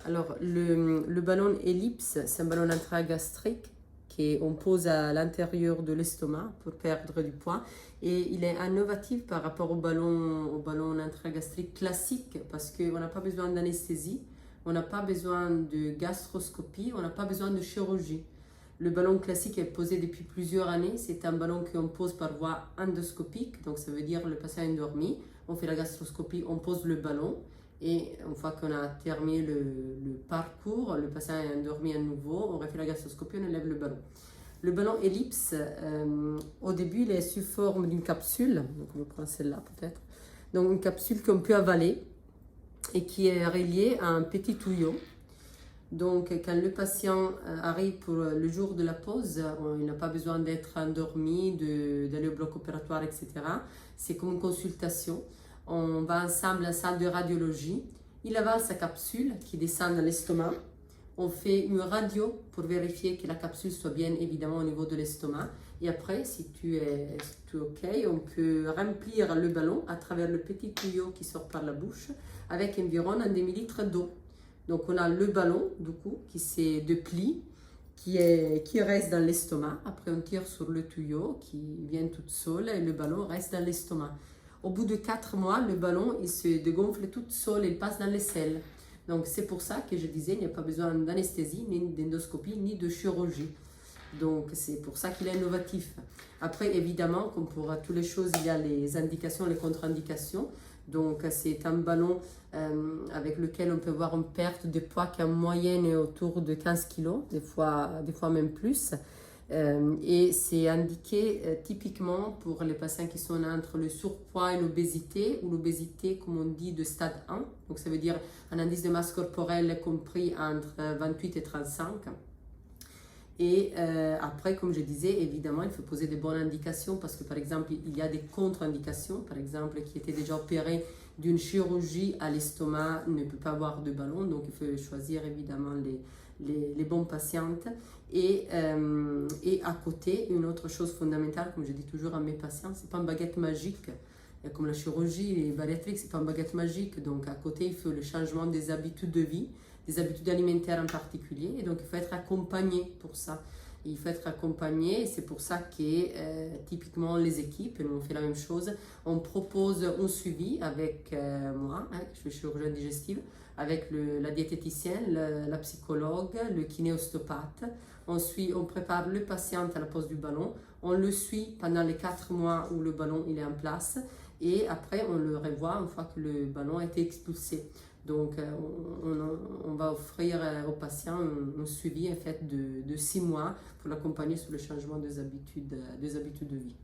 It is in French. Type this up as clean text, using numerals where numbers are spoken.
Alors, le ballon ellipse, c'est un ballon intragastrique qu'on pose à l'intérieur de l'estomac pour perdre du poids. Et il est innovatif par rapport au ballon intragastrique classique parce qu'on n'a pas besoin d'anesthésie, on n'a pas besoin de gastroscopie, on n'a pas besoin de chirurgie. Le ballon classique est posé depuis plusieurs années. C'est un ballon qu'on pose par voie endoscopique, donc ça veut dire le patient est endormi. On fait la gastroscopie, on pose le ballon. Et une fois qu'on a terminé le parcours, le patient est endormi à nouveau, on refait la gastroscopie, on enlève le ballon. Le ballon ellipse, au début, il est sous forme d'une capsule. Donc, on va prendre celle-là peut-être. Donc, une capsule qu'on peut avaler et qui est reliée à un petit tuyau. Donc, quand le patient arrive pour le jour de la pause, il n'a pas besoin d'être endormi, d'aller au bloc opératoire, etc. C'est comme une consultation. On va ensemble à la salle de radiologie. Il avale sa capsule qui descend dans l'estomac. On fait une radio pour vérifier que la capsule soit bien évidemment au niveau de l'estomac. Et après, si tu es OK, on peut remplir le ballon à travers le petit tuyau qui sort par la bouche avec environ un demi-litre d'eau. Donc on a le ballon du coup qui c'est de plis qui reste dans l'estomac. Après on tire sur le tuyau qui vient tout seul et le ballon reste dans l'estomac. Au bout de 4 mois, le ballon il se dégonfle tout seul et il passe dans les selles. Donc c'est pour ça que je disais il n'y a pas besoin d'anesthésie, ni d'endoscopie, ni de chirurgie. Donc c'est pour ça qu'il est innovatif. Après évidemment, comme pour toutes les choses, il y a les indications, les contre-indications. Donc c'est un ballon avec lequel on peut voir une perte de poids qui en moyenne est autour de 15 kg, des fois même plus. Et c'est indiqué typiquement pour les patients qui sont entre le surpoids et l'obésité, ou l'obésité comme on dit de stade 1. Donc ça veut dire un indice de masse corporelle compris entre 28 et 35. Et après, comme je disais, évidemment, il faut poser des bonnes indications parce que, par exemple, il y a des contre-indications. Par exemple, qui était déjà opéré d'une chirurgie à l'estomac ne peut pas avoir de ballon. Donc, il faut choisir évidemment les bonnes patientes. Et à côté, une autre chose fondamentale, comme je dis toujours à mes patients, c'est pas une baguette magique. Comme la chirurgie, les bariatriques, c'est pas une baguette magique. Donc, à côté, il faut le changement des habitudes de vie, des habitudes alimentaires en particulier. Et donc, il faut être accompagné pour ça. Et il faut être accompagné. Et c'est pour ça que, typiquement, les équipes, nous on fait la même chose. On propose un suivi avec moi, je suis chirurgienne digestive, avec la diététicienne, la psychologue, le kinéostatopathe. On prépare le patient à la pose du ballon. On le suit pendant les 4 mois où le ballon il est en place. Et après, on le revoit une fois que le ballon a été expulsé. Donc, on va offrir au patient un suivi en fait, de 6 mois pour l'accompagner sur le changement des habitudes de vie.